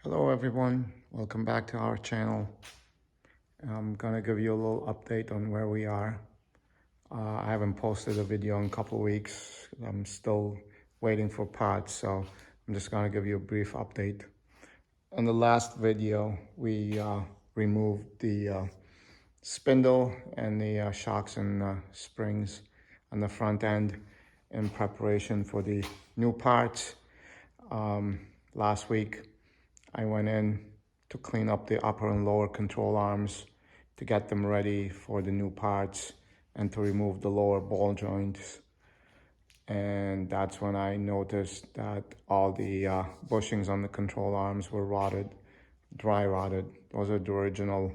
Hello everyone, welcome back to our channel. I'm gonna give you a little update on where we are. I haven't posted a video in a couple weeks. I'm still waiting for parts, so I'm just gonna give you a brief update. In the last video, we removed the spindle and the shocks and springs on the front end in preparation for the new parts. Last week, I went in to clean up the upper and lower control arms to get them ready for the new parts and to remove the lower ball joints. And that's when I noticed that all the bushings on the control arms were rotted, dry rotted. Those are the original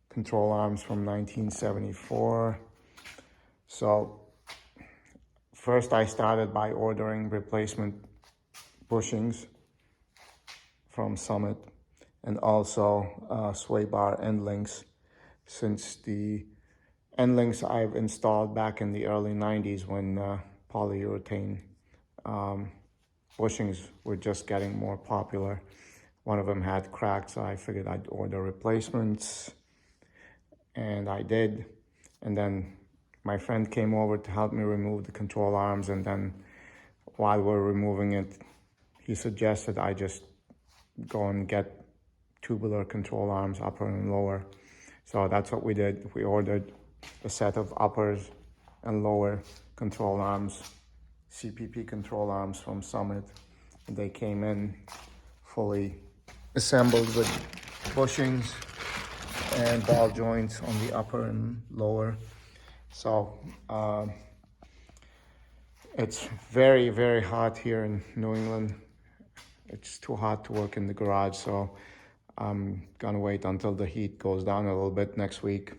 control arms from 1974. So first I started by ordering replacement bushings from Summit and also sway bar end links, since the end links I've installed back in the early 90s when polyurethane bushings were just getting more popular. One of them had cracked, so I figured I'd order replacements, and I did. And then my friend came over to help me remove the control arms, and then while we're removing it, he suggested I just go and get tubular control arms, upper and lower. So that's what we did. We ordered a set of uppers and lower control arms, CPP control arms from Summit. And they came in fully assembled with bushings and ball joints on the upper and lower. So it's very, very hot here in New England. It's too hot to work in the garage, so I'm gonna wait until the heat goes down a little bit next week,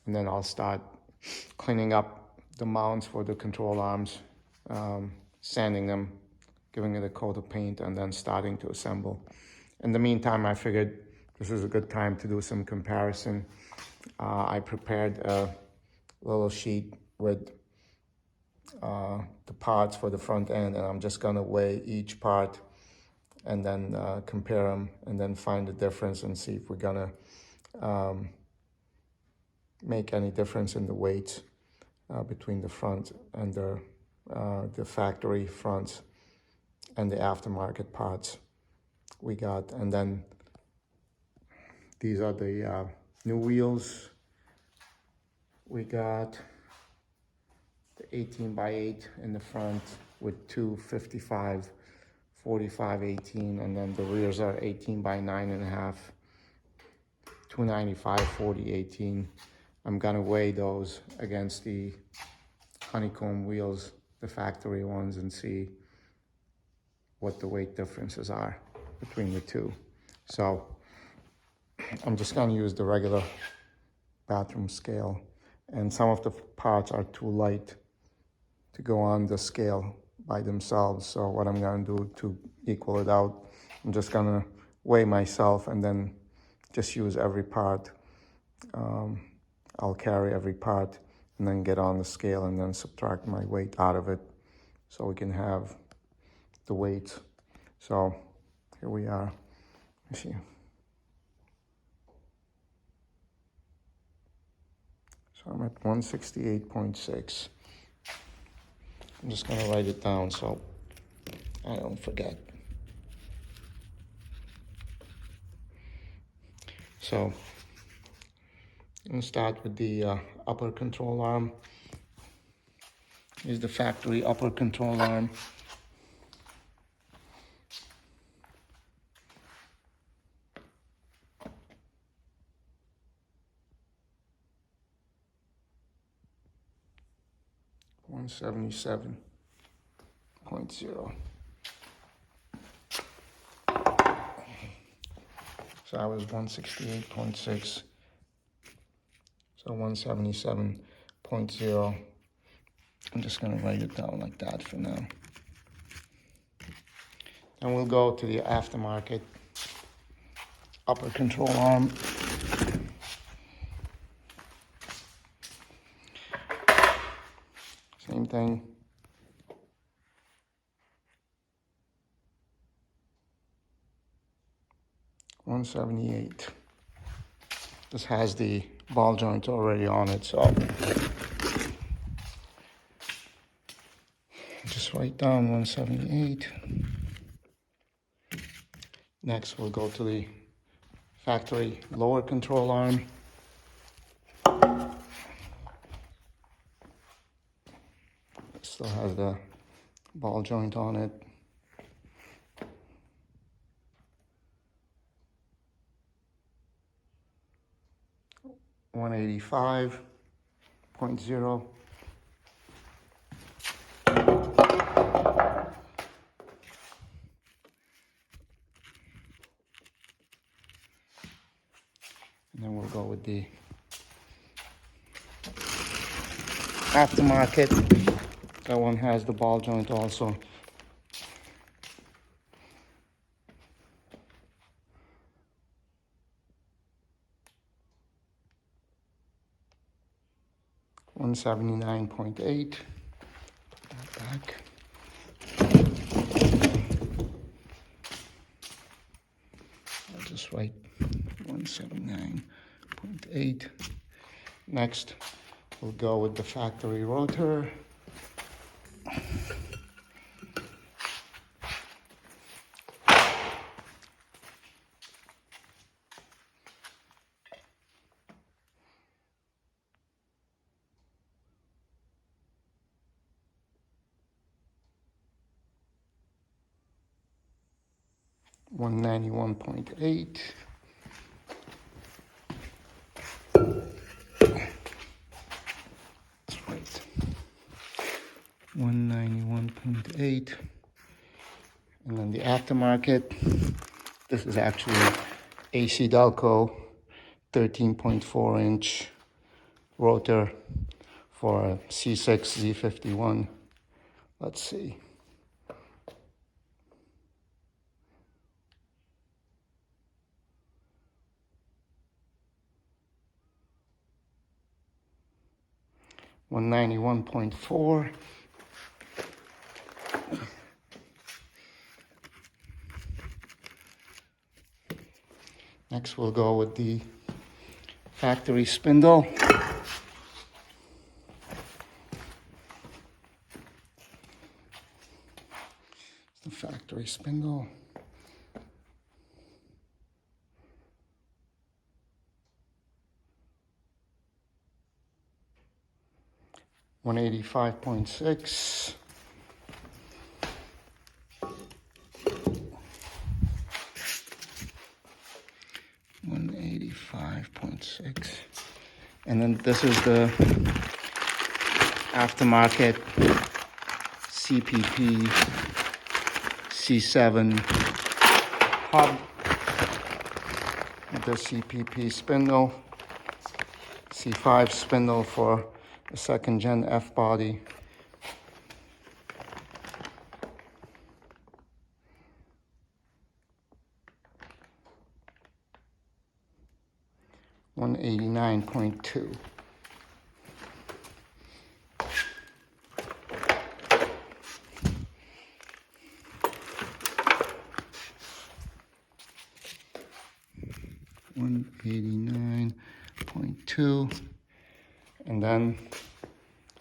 and then I'll start cleaning up the mounts for the control arms, sanding them, giving it a coat of paint, and then starting to assemble. In the meantime, I figured this is a good time to do some comparison. I prepared a little sheet with the parts for the front end, and I'm just gonna weigh each part and then compare them and then find the difference and see if we're gonna make any difference in the weights between the front and the factory fronts and the aftermarket parts we got. And then these are the new wheels. We got the 18 by 8 in the front with 255 45 18, and then the rears are 18 by 9.5, 295 40 18. I'm gonna weigh those against the honeycomb wheels, the factory ones, and see what the weight differences are between the two. So I'm just gonna use the regular bathroom scale, and some of the parts are too light to go on the scale by themselves. So what I'm gonna do to equal it out, I'm just gonna weigh myself and then just use every part. I'll carry every part and then get on the scale and then subtract my weight out of it so we can have the weights. So here we are. Let's see. So I'm at 168.6. I'm just gonna write it down so I don't forget. So I'm gonna start with the upper control arm. Here's the factory upper control arm. $177.0. So I was 168.6. So 177.0. I'm just gonna write it down like that for now. Then we'll go to the aftermarket upper control arm. Same thing. 178. This has the ball joint already on it, so just write down 178. Next, we'll go to the factory lower control arm. It still has the ball joint on it. .0. And then we'll go with the aftermarket. That one has the ball joint also. $179.8. Put that back. I'll just write 179.8. Next, we'll go with the factory rotor. $191.8. That's right. 191.8. And then the aftermarket. This is actually AC Delco 13.4-inch rotor for a C6 Z51. Let's see. $191.4. Next, we'll go with the factory spindle. The factory spindle. $185.6. $185.6. And then this is the aftermarket CPP C7 hub. The CPP spindle, C5 spindle for the second gen F body. $189.2. $189.2. And then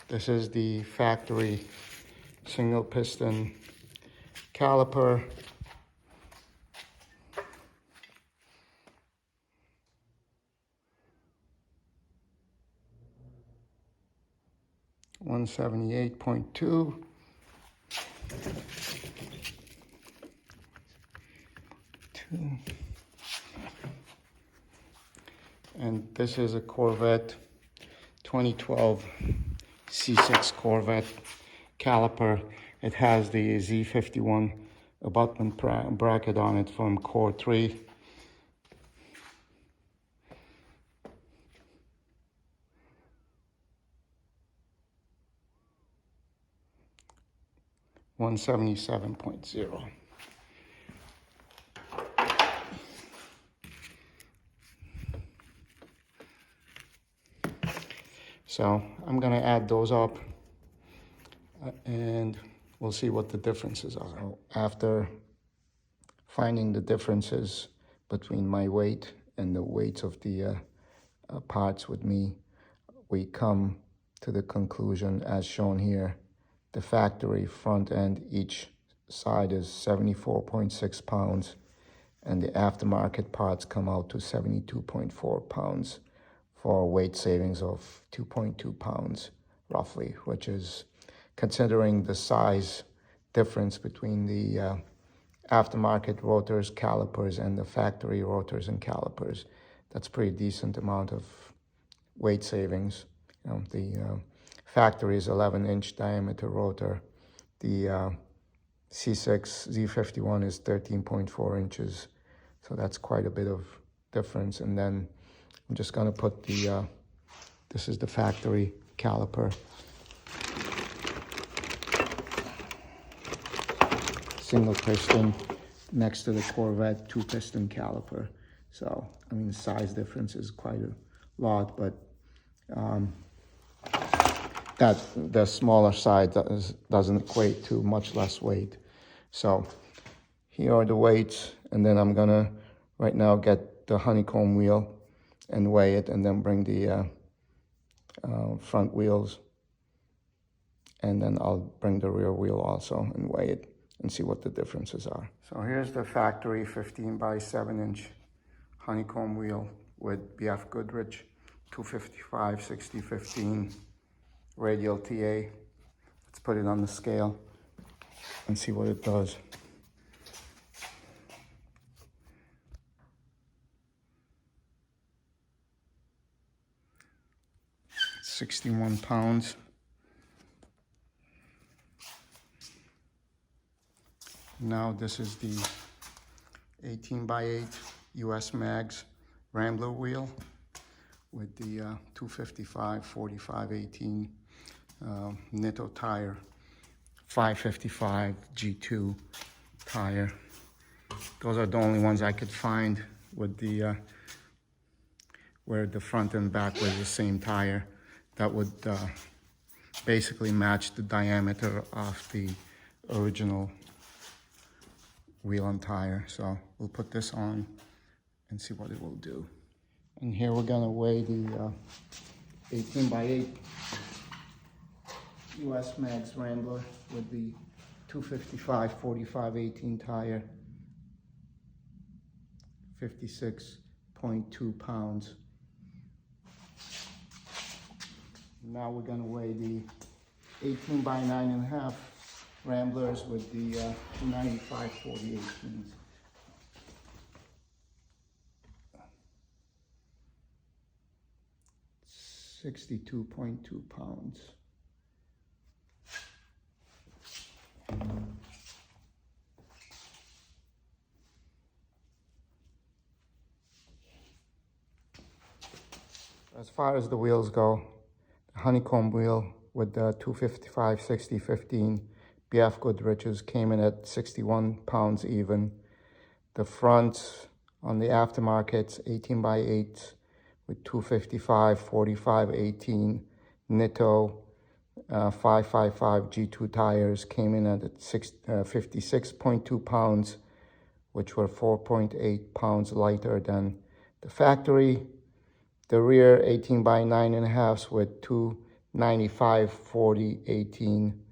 this is the factory single piston caliper. $178.2. And this is a Corvette 2012 C6 Corvette caliper. It has the Z51 abutment bracket on it from Core 3. $177.0. So I'm gonna add those up and we'll see what the differences are. So after finding the differences between my weight and the weights of the parts with me, we come to the conclusion as shown here. The factory front end, each side is 74.6 pounds, and the aftermarket parts come out to 72.4 pounds for a weight savings of 2.2 pounds roughly, which is, considering the size difference between the aftermarket rotors, calipers, and the factory rotors and calipers, that's pretty decent amount of weight savings. You know, the factory is 11-inch diameter rotor. The C6 Z51 is 13.4 inches. So that's quite a bit of difference. And then I'm just gonna put the, this is the factory caliper. Single piston next to the Corvette 2-piston caliper. So, I mean, the size difference is quite a lot, but that the smaller side doesn't equate to much less weight. So here are the weights, and then I'm gonna right now get the honeycomb wheel and weigh it, and then bring the front wheels, and then I'll bring the rear wheel also and weigh it and see what the differences are. So here's the factory 15 by 7-inch honeycomb wheel with BF Goodrich 255 60/15 radial TA. Let's put it on the scale and see what it does. It's 61 pounds. Now this is the 18 by 8 US Mags Rambler wheel with the 255 45 18 Nitto tire, 555 G2 tire. Those are the only ones I could find with the where the front and back was the same tire. That would basically match the diameter of the original wheel and tire. So we'll put this on and see what it will do. And here we're gonna weigh the 18 by 8 US Max Rambler with the 255 45 18 tire, 56.2 pounds. Now we're gonna weigh the 18 by 9.5 Ramblers with the 295 40 18s. $62.2 pounds. As far as the wheels go, the honeycomb wheel with the 255 60/15 BF Goodriches came in at 61 pounds even. The front on the aftermarket 18 by 8 with 255 45 18 Nitto 555 G2 tires came in at 56.2 pounds, which were 4.8 pounds lighter than the factory. The rear 18 by 9.5s with 295 40 18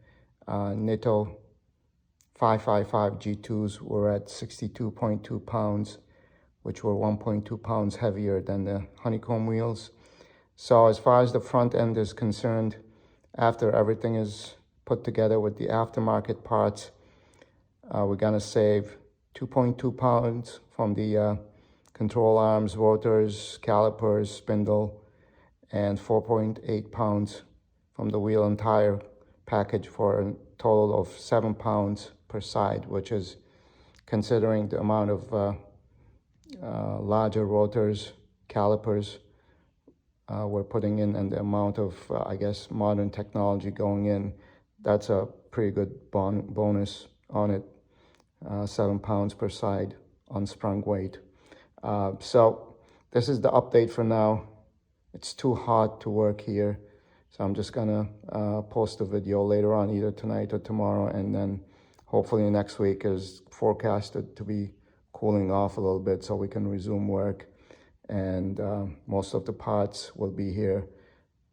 Nitto 555 G2s were at 62.2 pounds, which were 1.2 pounds heavier than the honeycomb wheels. So as far as the front end is concerned, after everything is put together with the aftermarket parts, we're gonna save 2.2 pounds from the control arms, rotors, calipers, spindle, and 4.8 pounds from the wheel and tire package, for a total of 7 pounds per side, which is, considering the amount of larger rotors, calipers we're putting in, and the amount of, I guess, modern technology going in, that's a pretty good bonus on it. 7 pounds per side unsprung weight. So this is the update for now. It's too hot to work here, so I'm just gonna post a video later on, either tonight or tomorrow, and then hopefully next week is forecasted to be cooling off a little bit so we can resume work. And most of the parts will be here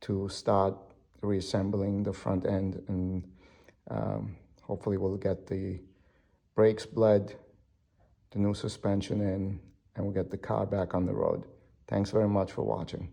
to start reassembling the front end, and hopefully we'll get the brakes bled, the new suspension in, and we'll get the car back on the road. Thanks very much for watching.